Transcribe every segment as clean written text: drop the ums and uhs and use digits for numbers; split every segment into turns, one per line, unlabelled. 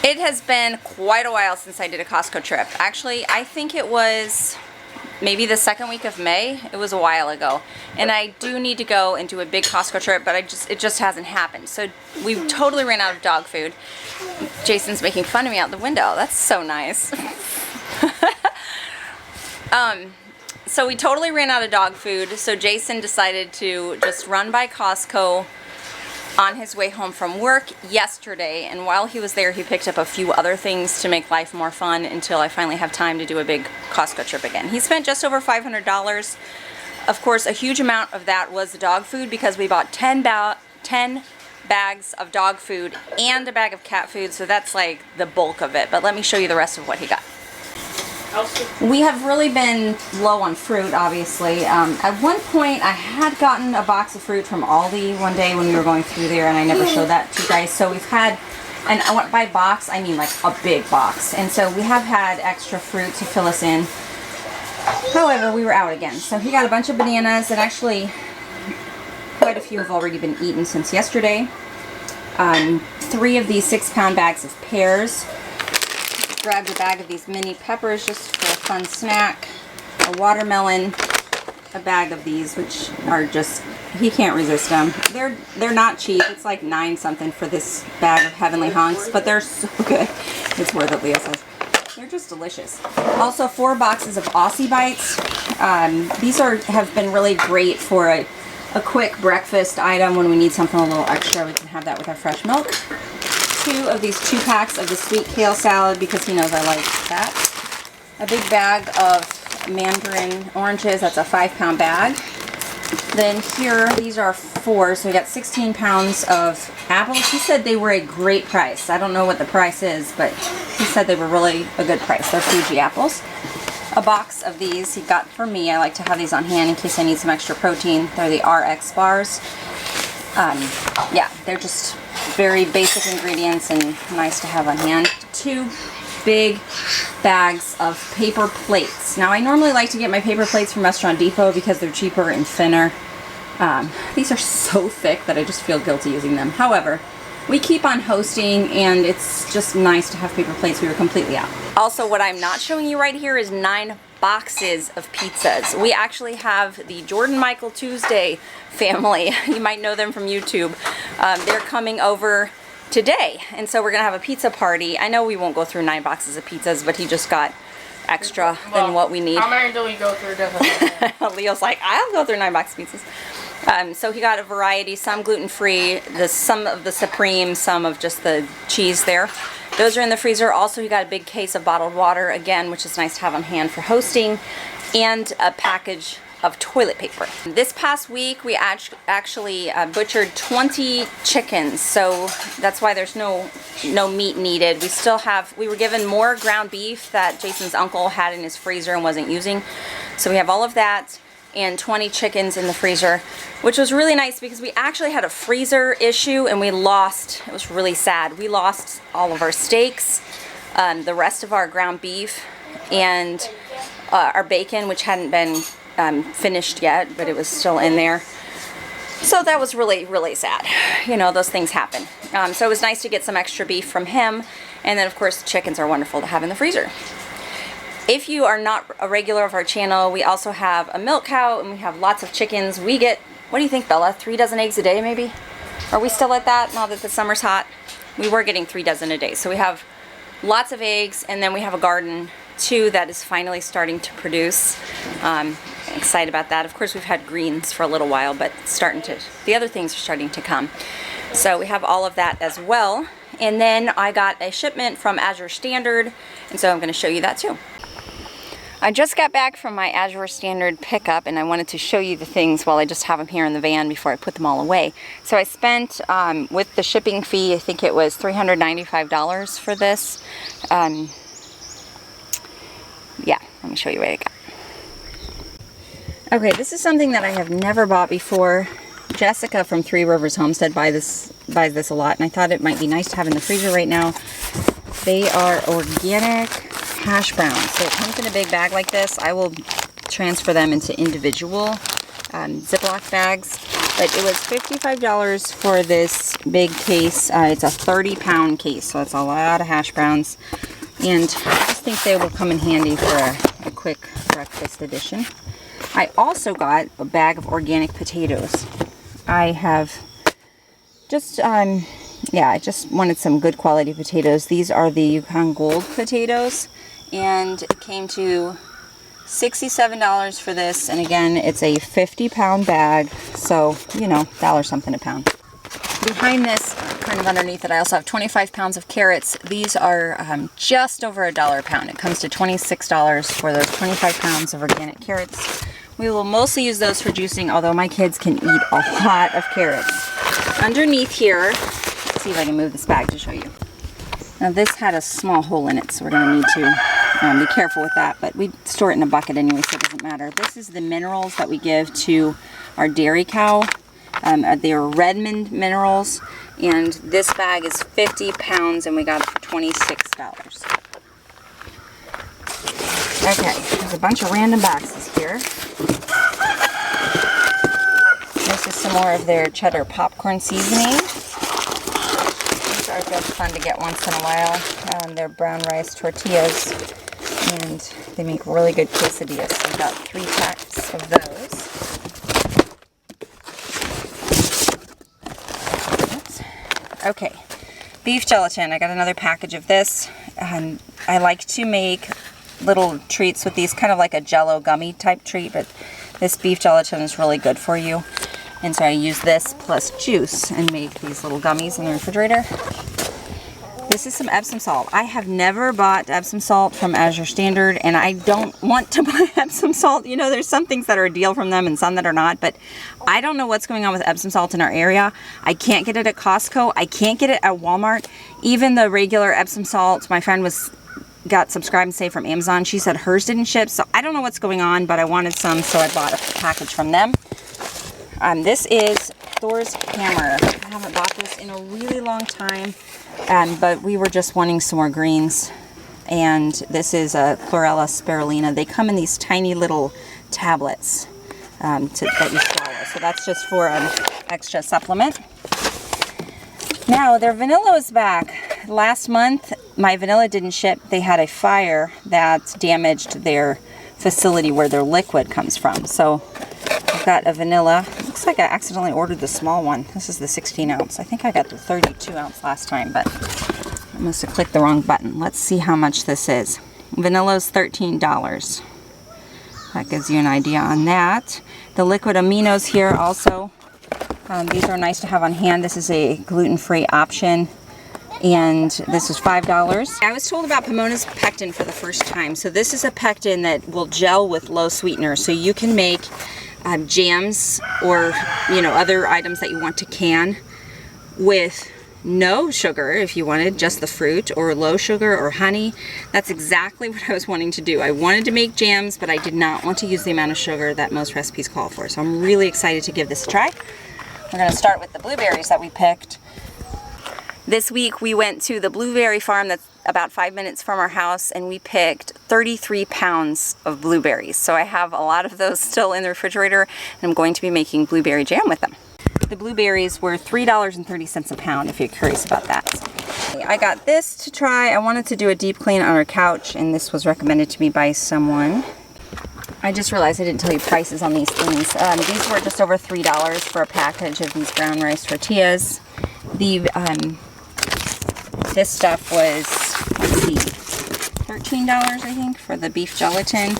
It has been quite a while since I did a Costco trip. Actually, I think it was maybe the second week of May. It was a while ago. And I do need to go and do a big Costco trip, but it just hasn't happened. So we totally ran out of dog food. Jason's making fun of me out the window. That's so nice. So we totally ran out of dog food. So Jason decided to just run by Costco on his way home from work yesterday, and while he was there he picked up a few other things to make life more fun until I finally have time to do a big Costco trip again. He spent just over $500. Of course, a huge amount of that was the dog food because we bought 10 bags of dog food and a bag of cat food, so that's like the bulk of it. But let me show you the rest of what he got. We have really been low on fruit, obviously. At one point, I had gotten a box of fruit from Aldi one day when we were going through there, and I never showed that to you guys. So we've had, and by box, I mean like a big box. And so we have had extra fruit to fill us in. However, we were out again. So he got a bunch of bananas, and actually quite a few have already been eaten since yesterday. 3 of these 6-pound bags of pears. Grabbed a bag of these mini peppers just for a fun snack, a watermelon, a bag of these, which are just, he can't resist them. They're not cheap. It's like 9 something for this bag of Heavenly Hunks, but they're so good. It's worth it, Leah says. They're just delicious. Also 4 boxes of Aussie Bites. These have been really great for a quick breakfast item when we need something a little extra. We can have that with our fresh milk. 2 of these 2-packs of the sweet kale salad because he knows I like that. A big bag of mandarin oranges. That's a 5-pound bag. Then here, these are 4, so we got 16 pounds of apples. He said they were a great price. I don't know what the price is, but he said they were really a good price. They're Fuji Apples. A box of these he got for me. I like to have these on hand in case I need some extra protein. They're the RX bars. Yeah, they're just very basic ingredients and nice to have on hand. 2 big bags of paper plates. Now I normally like to get my paper plates from Restaurant Depot because they're cheaper and thinner. These are so thick that I just feel guilty using them. However, we keep on hosting and it's just nice to have paper plates. We were completely out. Also, what I'm not showing you right here is 9 boxes of pizzas. We actually have the Jordan Michael Tuesday family. You might know them from YouTube. They're coming over today, and so we're gonna have a pizza party. I know we won't go through 9 boxes of pizzas, but he just got extra than what we need.
How many do we go through?
Leo's like, I'll go through 9 boxes of pizzas. So he got a variety, some gluten-free, some of the Supreme, some of just the cheese there. Those are in the freezer. Also, he got a big case of bottled water, again, which is nice to have on hand for hosting, and a package of toilet paper. This past week, we actually butchered 20 chickens, so that's why there's no meat needed. We were given more ground beef that Jason's uncle had in his freezer and wasn't using. So we have all of that and 20 chickens in the freezer, which was really nice because we actually had a freezer issue and we lost, it was really sad, we lost all of our steaks, the rest of our ground beef, and our bacon, which hadn't been finished yet, but it was still in there. So that was really, really sad. You know, those things happen. So it was nice to get some extra beef from him, and then of course chickens are wonderful to have in the freezer. If you are not a regular of our channel, we also have a milk cow and we have lots of chickens. We get, what do you think, Bella? 3 dozen eggs a day, maybe? Are we still at that now that the summer's hot? We were getting 3 dozen a day. So we have lots of eggs, and then we have a garden too that is finally starting to produce. I'm excited about that. Of course, we've had greens for a little while, but the other things are starting to come. So we have all of that as well. And then I got a shipment from Azure Standard, and so I'm going to show you that too. I just got back from my Azure Standard pickup, and I wanted to show you the things while I just have them here in the van before I put them all away. So I spent, with the shipping fee, I think it was $395 for this. Yeah, let me show you what I got. Okay, this is something that I have never bought before. Jessica from Three Rivers Homestead buys this a lot, and I thought it might be nice to have in the freezer right now. They are organic hash browns. So it comes in a big bag like this. I will transfer them into individual Ziploc bags. But it was $55 for this big case. It's a 30-pound case, so it's a lot of hash browns. And I just think they will come in handy for a quick breakfast edition. I also got a bag of organic potatoes. I have just, I just wanted some good quality potatoes. These are the Yukon Gold potatoes, and it came to $67 for this, and again, it's a 50-pound bag, so, you know, $1 something a pound. Behind this, kind of underneath it, I also have 25 pounds of carrots. These are just over $1 a pound. It comes to $26 for those 25 pounds of organic carrots. We will mostly use those for juicing, although my kids can eat a lot of carrots. Underneath here, let's see if I can move this bag to show you. Now this had a small hole in it, so we're going to need to be careful with that, but we store it in a bucket anyway, so it doesn't matter. This is the minerals that we give to our dairy cow. They are Redmond Minerals, and this bag is 50 pounds, and we got it for $26. Okay, there's a bunch of random boxes here. This is some more of their cheddar popcorn seasoning. These are just fun to get once in a while. They're brown rice tortillas, and they make really good quesadillas. So I've got 3 packs of those. Oops. Okay, beef gelatin. I got another package of this. I like to make little treats with these, kind of like a Jell-O gummy type treat, but this beef gelatin is really good for you. And so I use this plus juice and make these little gummies in the refrigerator. This is some Epsom salt. I have never bought Epsom salt from Azure Standard, and I don't want to buy Epsom salt. You know, there's some things that are a deal from them and some that are not, but I don't know what's going on with Epsom salt in our area. I can't get it at Costco. I can't get it at Walmart. Even the regular Epsom salt, my friend got Subscribe and Save from Amazon. She said hers didn't ship, so I don't know what's going on, but I wanted some, so I bought a package from them. This is Thor's Hammer. I haven't bought this in a really long time, but we were just wanting some more greens. And this is a Florella Spirulina. They come in these tiny little tablets that you swallow. So that's just for an extra supplement. Now, their vanilla is back. Last month, my vanilla didn't ship. They had a fire that damaged their facility where their liquid comes from. So I've got a vanilla. Looks like I accidentally ordered the small one. This is the 16 ounce. I think I got the 32 ounce last time, but I must have clicked the wrong button. Let's see how much this is. Vanilla's $13. That gives you an idea on that. The liquid aminos here also. These are nice to have on hand. This is a gluten-free option, and this is $5. I was told about Pomona's pectin for the first time. So this is a pectin that will gel with low sweetener, so you can make jams or other items that you want to can with no sugar if you wanted, just the fruit, or low sugar or honey. That's exactly what I was wanting to do. I wanted to make jams, but I did not want to use the amount of sugar that most recipes call for. So I'm really excited to give this a try. We're going to start with the blueberries that we picked. This week we went to the blueberry farm that's about 5 minutes from our house, and we picked 33 pounds of blueberries. So I have a lot of those still in the refrigerator, and I'm going to be making blueberry jam with them. The blueberries were $3.30 a pound, if you're curious about that. I got this to try. I wanted to do a deep clean on our couch, and this was recommended to me by someone. I just realized I didn't tell you prices on these things. These were just over $3 for a package of these brown rice tortillas. This stuff was, let's see, $13 I think for the beef gelatin.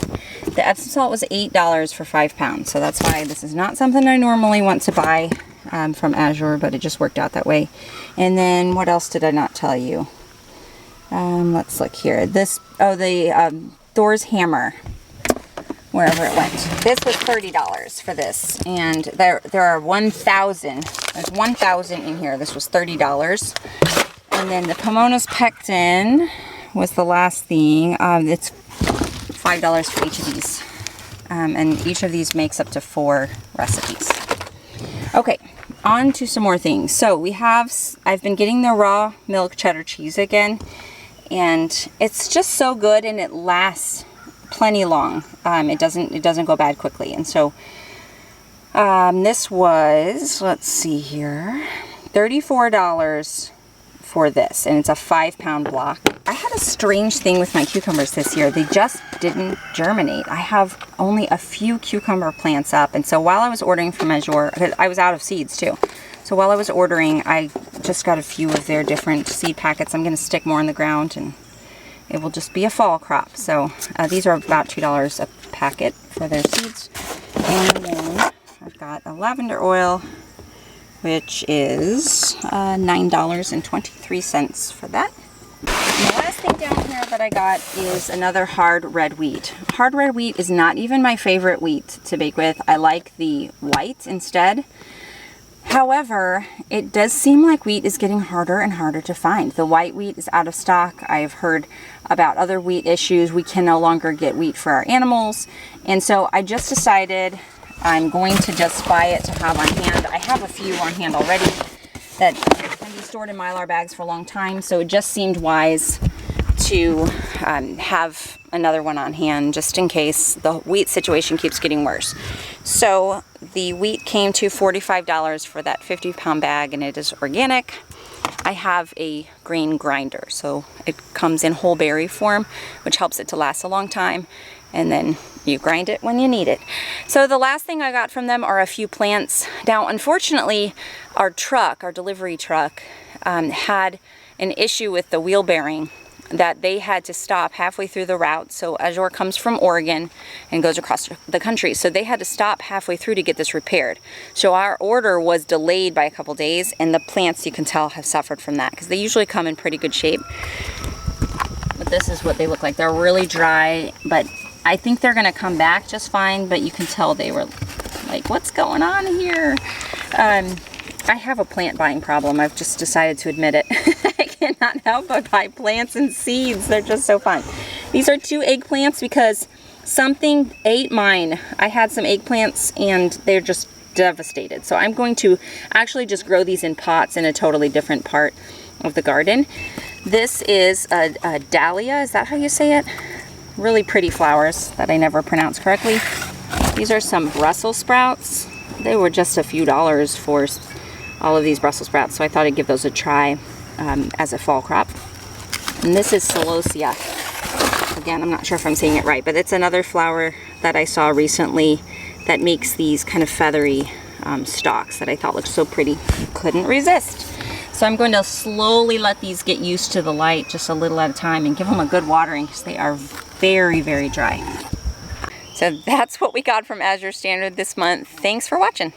The Epsom salt was $8 for 5 pounds, so that's why this is not something I normally want to buy from Azure, but it just worked out that way. And then what else did I not tell you? Let's look here. The Thor's Hammer, wherever it went. This was $30 for this, and there are 1,000. There's 1,000 in here. This was $30. And then the Pomona's pectin was the last thing. It's $5 for each of these. And each of these makes up to 4 recipes. Okay, on to some more things. So I've been getting the raw milk cheddar cheese again, and it's just so good, and it lasts plenty long. It doesn't go bad quickly. And so This was, let's see here, $34 for this, and it's a 5-pound block. I had a strange thing with my cucumbers this year. They just didn't germinate. I have only a few cucumber plants up, and so while I was ordering from Azure, I was out of seeds too. So while I was ordering, I just got a few of their different seed packets. I'm going to stick more in the ground, and it will just be a fall crop. So these are about $2 a packet for their seeds. And then I've got a lavender oil, which is $9.23 for that. And the last thing down here that I got is another hard red wheat. Hard red wheat is not even my favorite wheat to bake with. I like the white instead. However, it does seem like wheat is getting harder and harder to find. The white wheat is out of stock. I've heard about other wheat issues. We can no longer get wheat for our animals. And so I just decided I'm going to just buy it to have on hand. I have a few on hand already that can be stored in Mylar bags for a long time. So it just seemed wise to have another one on hand just in case the wheat situation keeps getting worse. So the wheat came to $45 for that 50-pound bag, and it is organic. I have a grain grinder, so it comes in whole berry form, which helps it to last a long time, and then you grind it when you need it. So the last thing I got from them are a few plants. Now, unfortunately, our delivery truck, had an issue with the wheel bearing that they had to stop halfway through the route. So Azure comes from Oregon and goes across the country. So they had to stop halfway through to get this repaired. So our order was delayed by a couple days, and the plants, you can tell, have suffered from that because they usually come in pretty good shape. But this is what they look like. They're really dry, but I think they're gonna come back just fine, but you can tell they were like, what's going on here? I have a plant buying problem. I've just decided to admit it. I cannot help but buy plants and seeds. They're just so fun. These are 2 eggplants because something ate mine. I had some eggplants and they're just devastated. So I'm going to actually just grow these in pots in a totally different part of the garden. This is a dahlia. Is that how you say it? Really pretty flowers that I never pronounce correctly. These are some Brussels sprouts. They were just a few dollars for all of these Brussels sprouts, so I thought I'd give those a try as a fall crop. And this is celosia. Again, I'm not sure if I'm saying it right, but it's another flower that I saw recently that makes these kind of feathery stalks that I thought looked so pretty. Couldn't resist. So I'm going to slowly let these get used to the light just a little at a time and give them a good watering because they are very, very dry. So that's what we got from Azure Standard this month. Thanks for watching.